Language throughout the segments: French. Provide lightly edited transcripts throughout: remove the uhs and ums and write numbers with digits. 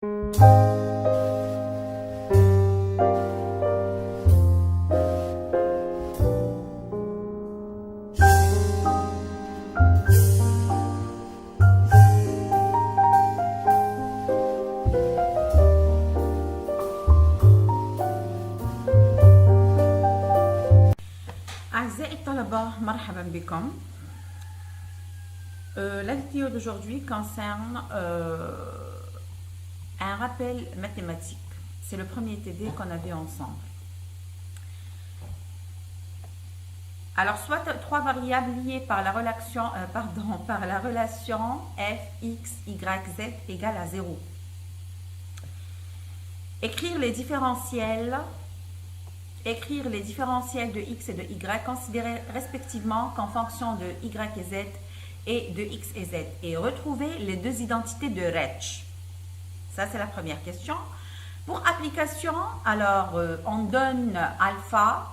أعزائي الطلبة مرحبا بكم. La vidéo d'aujourd'hui concerne un rappel mathématique. C'est le premier TD qu'on a vu ensemble. Alors, soit trois variables liées par la relation, f, x, y, z égale à 0. Écrire les différentiels de x et de y, considérés respectivement comme fonction de y et z et de x et z, et retrouver les deux identités de Rech. Ça, c'est la première question. Pour application, alors, on donne alpha,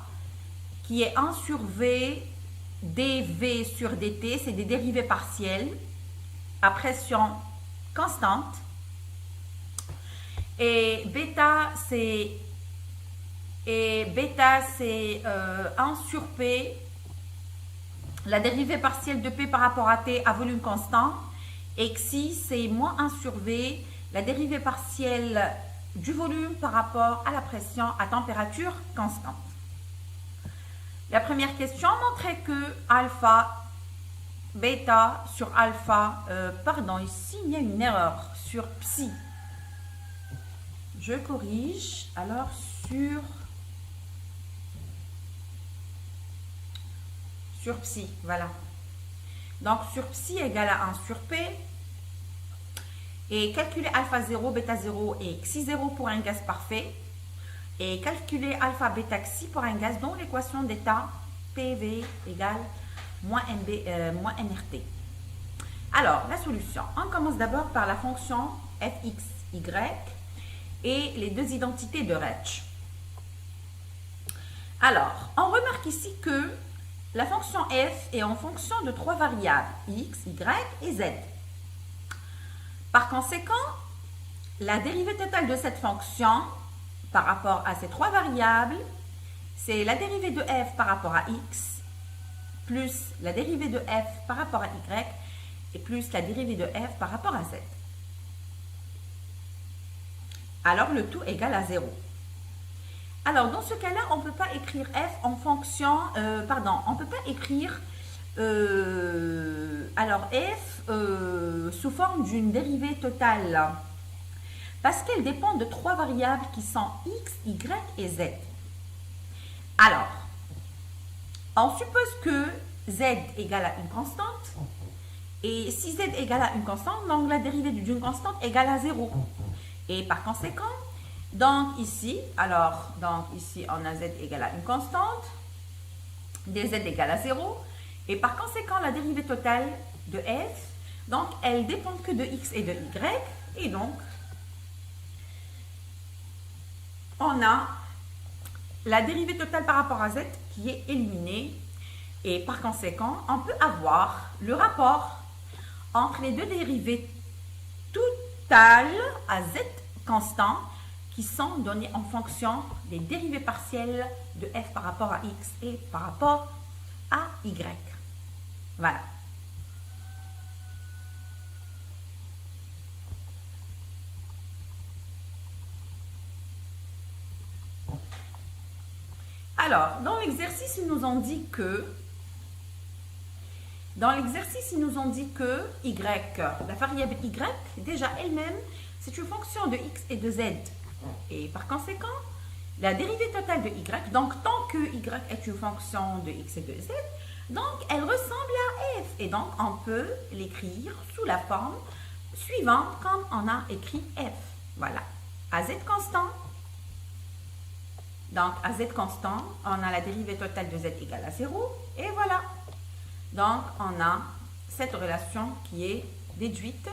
qui est 1 sur v dv sur dt, c'est des dérivés partiels à pression constante. Et bêta, c'est 1 sur p, la dérivée partielle de p par rapport à t à volume constant. Et xi, c'est moins 1 sur v, la dérivée partielle du volume par rapport à la pression à température constante. La première question montrait que alpha, bêta sur alpha, pardon, ici il y a une erreur sur psi. Je corrige, alors sur psi, voilà. Donc, sur psi égale à 1 sur p. Et calculer alpha 0, bêta 0 et xi 0 pour un gaz parfait. Et calculer alpha, bêta, xi pour un gaz dont l'équation d'état PV égale moins nRT. Alors, la solution. On commence d'abord par la fonction fx, y et les deux identités de Rech. Alors, on remarque ici que la fonction f est en fonction de trois variables, x, y et z. Par conséquent, la dérivée totale de cette fonction par rapport à ces trois variables, c'est la dérivée de f par rapport à x, plus la dérivée de f par rapport à y, et plus la dérivée de f par rapport à z. Alors, le tout égale à 0. Alors, dans ce cas-là, on ne peut pas écrire f en fonction, on ne peut pas écrire f sous forme d'une dérivée totale, parce qu'elle dépend de trois variables qui sont x, y et z. Alors, on suppose que z égale à une constante, et si z égale à une constante, donc la dérivée d'une constante égale à 0. Et par conséquent, donc ici, on a z égale à une constante, dz égale à 0, et par conséquent, la dérivée totale de f, donc elle dépend que de x et de y, et donc, on a la dérivée totale par rapport à z qui est éliminée, et par conséquent, on peut avoir le rapport entre les deux dérivées totales à z constant, qui sont donnés en fonction des dérivées partielles de f par rapport à x et par rapport à y. Voilà. Alors, dans l'exercice, ils nous ont dit que y, la variable y, déjà elle-même, c'est une fonction de x et de z. Et par conséquent, la dérivée totale de y, donc tant que y est une fonction de x et de z, donc elle ressemble à f. Et donc, on peut l'écrire sous la forme suivante comme on a écrit f. Voilà. À z constant. Donc, à z constant, on a la dérivée totale de z égale à 0. Et voilà. Donc, on a cette relation qui est déduite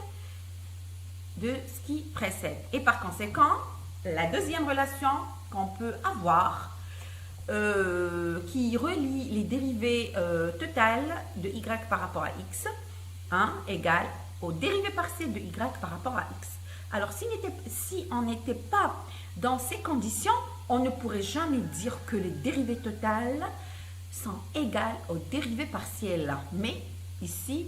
de ce qui précède. Et par conséquent, la deuxième relation qu'on peut avoir, qui relie les dérivées totales de y par rapport à x, égale aux dérivées partielles de y par rapport à x. Alors, si on n'était pas dans ces conditions, on ne pourrait jamais dire que les dérivées totales sont égales aux dérivées partielles. Mais ici,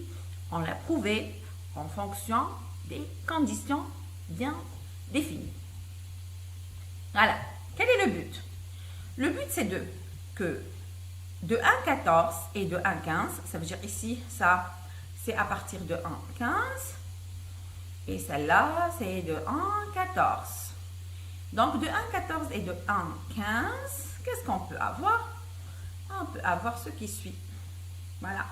on l'a prouvé en fonction des conditions bien définies. Voilà. Quel est le but? Le but, c'est que de 1,14 et de 1,15, ça veut dire ici, ça, c'est à partir de 1,15. Et celle-là, c'est de 1,14. Donc, de 1,14 et de 1,15, qu'est-ce qu'on peut avoir? On peut avoir ce qui suit. Voilà.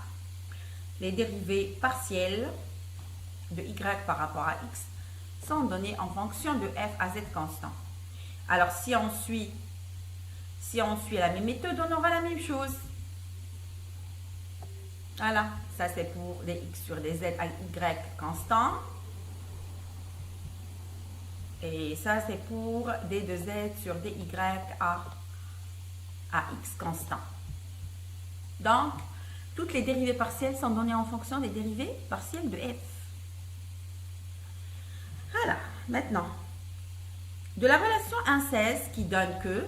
Les dérivées partielles de y par rapport à x sont données en fonction de f à z constant. Alors, si on suit la même méthode, on aura la même chose. Voilà. Ça, c'est pour des x sur des z à y constants. Et ça, c'est pour d de z sur dy à x constant. Donc, toutes les dérivées partielles sont données en fonction des dérivées partielles de f. Voilà. Maintenant, de la relation 1,16 qui donne que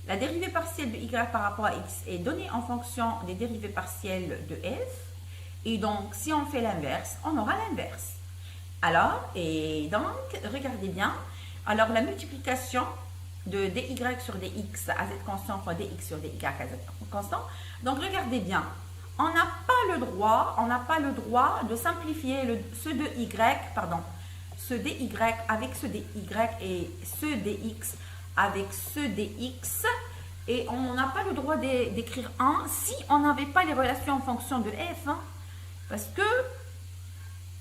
la dérivée partielle de y par rapport à x est donnée en fonction des dérivées partielles de f. Et donc, si on fait l'inverse, on aura l'inverse. Alors, et donc, regardez bien. Alors, la multiplication de dy sur dx à z constant fois dx sur dy à z constant. Donc, regardez bien. On n'a pas le droit de simplifier ce de y, pardon, ce dy avec ce dy et ce dx avec ce dx. Et on n'a pas le droit d'écrire 1 si on n'avait pas les relations en fonction de f. Hein, parce que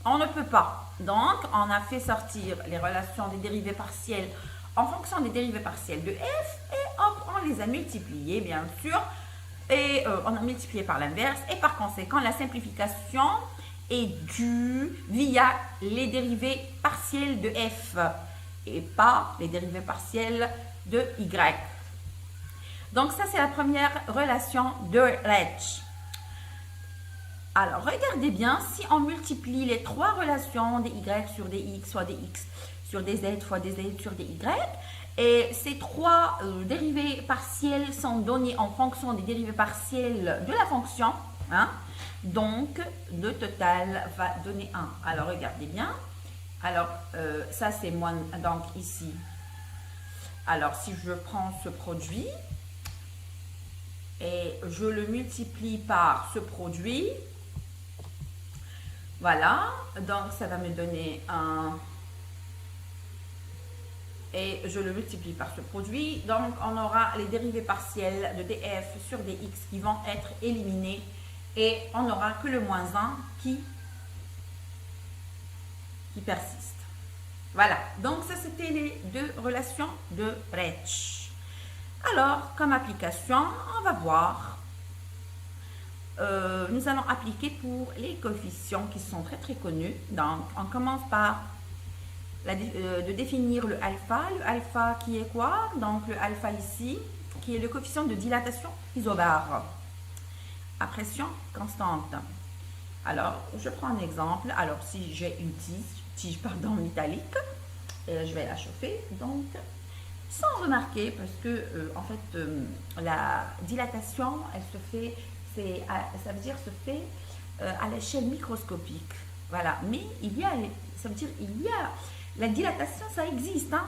on ne peut pas. Donc, on a fait sortir les relations des dérivées partielles en fonction des dérivées partielles de f et hop, on les a multipliées, bien sûr. Et on a multiplié par l'inverse. Et par conséquent, la simplification est due via les dérivées partielles de f et pas les dérivées partielles de y. Donc, ça, c'est la première relation de Rech. Alors, regardez bien, si on multiplie les trois relations des y sur des x, soit des x sur des z, fois des z sur des y, et ces trois dérivées partielles sont données en fonction des dérivées partielles de la fonction, hein, donc le total va donner 1. Alors, regardez bien. Alors, ça c'est moins, donc ici. Alors, si je prends ce produit et je le multiplie par ce produit, voilà, donc ça va me donner 1 et je le multiplie par ce produit. Donc, on aura les dérivées partielles de df sur dx qui vont être éliminées et on n'aura que le moins 1 qui persiste. Voilà, donc ça c'était les deux relations de Rech. Alors, comme application, on va voir. Nous allons appliquer pour les coefficients qui sont très très connus. Donc, on commence par de définir le alpha. Le alpha qui est quoi? Donc, le alpha ici, qui est le coefficient de dilatation isobare à pression constante. Alors, je prends un exemple. Alors, si j'ai une tige métallique, je vais la chauffer. Donc, sans remarquer, parce que, en fait, la dilatation, elle se fait... ça veut dire se fait à l'échelle microscopique. Voilà. Mais ça veut dire la dilatation, ça existe. Hein.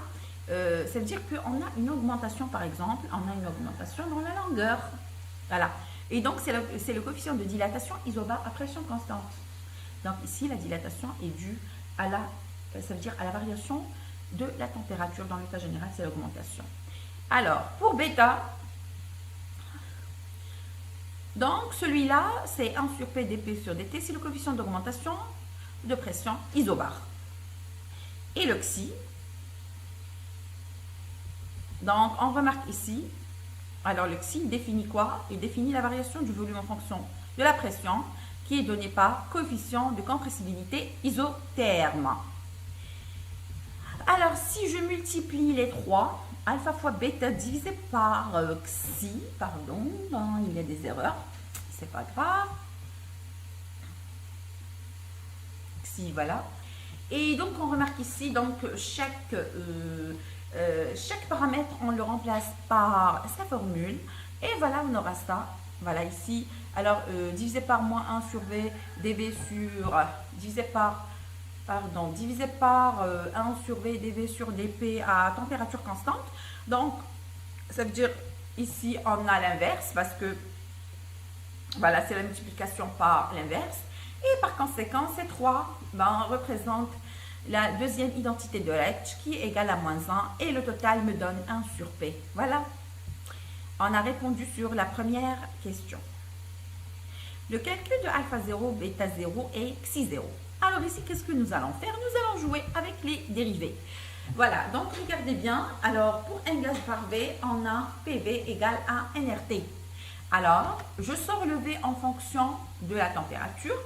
Ça veut dire qu'on a une augmentation, par exemple, on a une augmentation dans la longueur. Voilà. Et donc, c'est le coefficient de dilatation isobare à pression constante. Donc, ici, la dilatation est due à ça veut dire à la variation de la température. Dans l'état général, c'est l'augmentation. Alors, pour bêta, donc, celui-là, c'est 1 sur P dP sur dt, c'est le coefficient d'augmentation de pression isobare. Et le xi, donc on remarque ici, alors le xi définit quoi? Il définit la variation du volume en fonction de la pression qui est donnée par coefficient de compressibilité isotherme. Alors, si je multiplie les trois, alpha fois bêta divisé par xi, pardon, il y a des erreurs, c'est pas grave. Xi, voilà. Et donc, on remarque ici, donc, chaque paramètre, on le remplace par sa formule. Et voilà, on aura ça. Voilà, ici. Alors, divisé par moins 1 sur V, dV sur... divisé par 1 sur V, dV sur dP à température constante. Donc, ça veut dire, ici, on a l'inverse parce que, voilà, c'est la multiplication par l'inverse. Et par conséquent, ces 3 représentent la deuxième identité de Letch qui est égale à moins 1 et le total me donne 1 sur P. Voilà, on a répondu sur la première question. Le calcul de alpha 0, bêta 0 et xi 0. Alors ici, qu'est-ce que nous allons faire? Nous allons jouer avec les dérivés. Voilà, donc regardez bien. Alors pour un gaz par V, on a PV égale à nRT. Alors, je sors le V en fonction de la température.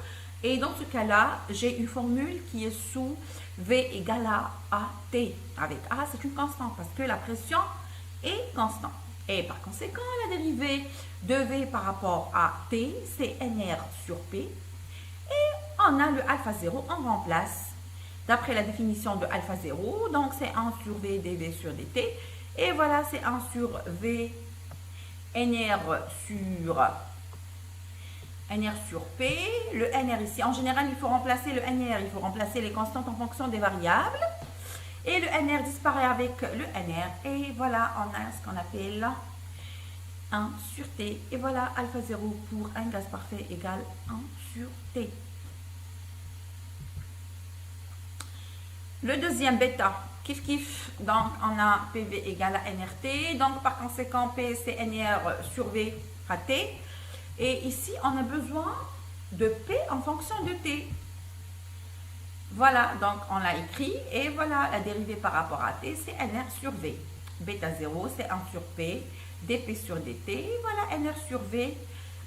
Et dans ce cas-là, j'ai une formule qui est sous V égale à AT. Avec A, c'est une constante parce que la pression est constante. Et par conséquent, la dérivée de V par rapport à T, c'est NR sur P. Et on a le alpha 0, on remplace d'après la définition de alpha 0. Donc, c'est 1 sur V dV sur dt. Et voilà, c'est 1 sur V NR sur P. Le NR ici, en général, il faut remplacer le NR, il faut remplacer les constantes en fonction des variables. Et le NR disparaît avec le NR. Et voilà, on a ce qu'on appelle 1 sur T. Et voilà, alpha 0 pour un gaz parfait égale 1 sur T. Le deuxième bêta, kiff kiff, donc on a PV égale à nRT. Donc par conséquent, P c'est NR sur V à T. Et ici, on a besoin de P en fonction de T. Voilà, donc on l'a écrit. Et voilà, la dérivée par rapport à T, c'est NR sur V. Bêta 0, c'est 1 sur P. dP sur dt. Voilà, NR sur V.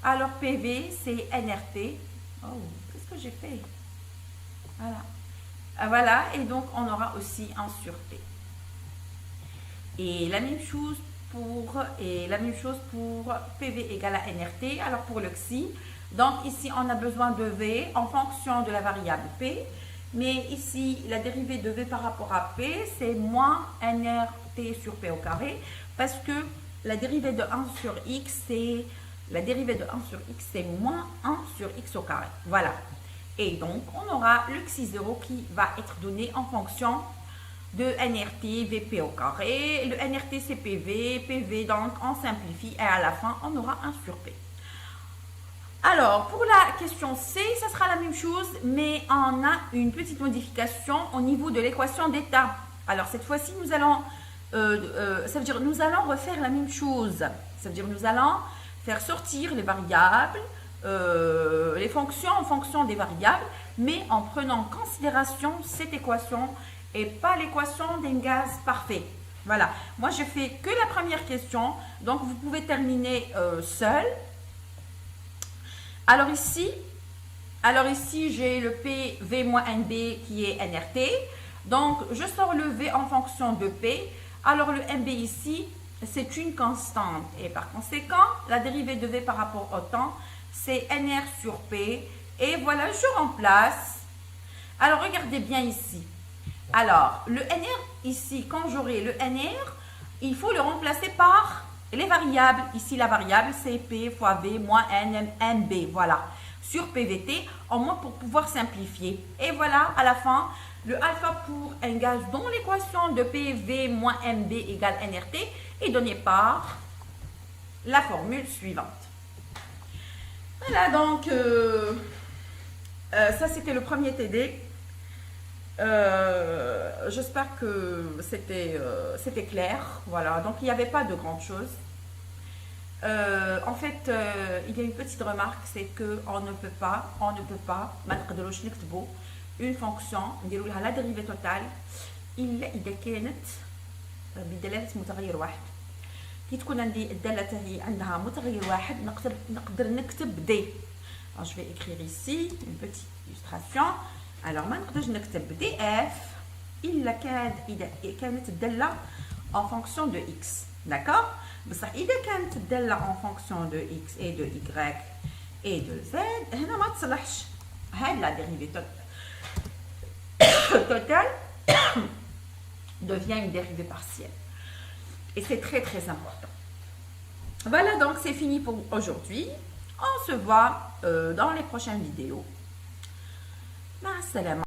Alors, PV, c'est nRT. Oh, qu'est-ce que j'ai fait? Voilà. Voilà, et donc on aura aussi 1 sur T. Et la même chose pour PV égale à nRT. Alors pour le xi, donc ici on a besoin de V en fonction de la variable P. Mais ici, la dérivée de V par rapport à P, c'est moins nRT sur P au carré. Parce que la dérivée de 1 sur X, c'est moins 1 sur X au carré. Voilà. Et donc, on aura le xi0 qui va être donné en fonction de nRT, Vp au carré. Le nRT, c'est PV, donc on simplifie et à la fin, on aura 1 sur P. Alors, pour la question C, ça sera la même chose, mais on a une petite modification au niveau de l'équation d'état. Alors, cette fois-ci, nous allons refaire la même chose. Ça veut dire nous allons faire sortir les variables, les fonctions en fonction des variables, mais en prenant en considération cette équation et pas l'équation d'un gaz parfait. Voilà. Moi, je fais que la première question, donc vous pouvez terminer seul. Alors ici, j'ai le P, V moins NB qui est nRT. Donc, je sors le V en fonction de P. Alors, le MB ici, c'est une constante. Et par conséquent, la dérivée de V par rapport au temps, c'est NR sur P. Et voilà, je remplace. Alors, regardez bien ici. Alors, le NR ici, quand j'aurai le NR, il faut le remplacer par les variables. Ici, la variable, c'est P fois V moins NMB. Voilà, sur PVT, au moins pour pouvoir simplifier. Et voilà, à la fin, le alpha pour un gaz dont l'équation de PV moins MB égale nRT est donnée par la formule suivante. Voilà, donc, ça c'était le premier TD. J'espère que c'était clair. Voilà, donc il n'y avait pas de grandes choses. En fait, il y a une petite remarque, c'est qu'on ne peut pas, une fonction, نديروا لها لا dérivée totale إلا إذا كانت بدلالة متغير واحد. كي تكون عندي الدالة تاعي عندها متغير واحد نقدر نكتب دي. Alors je vais écrire ici une petite illustration. Alors ما نقدرش نكتب دي اف إلا كانت الدالة en fonction de x. D'accord? بصح إذا كانت الدالة en fonction de x et de y et de z هنا ما تصلحش. هاد la dérivée totale. totale devient une dérivée partielle. Et c'est très très important. Voilà, donc c'est fini pour aujourd'hui. On se voit dans les prochaines vidéos. Ma salam.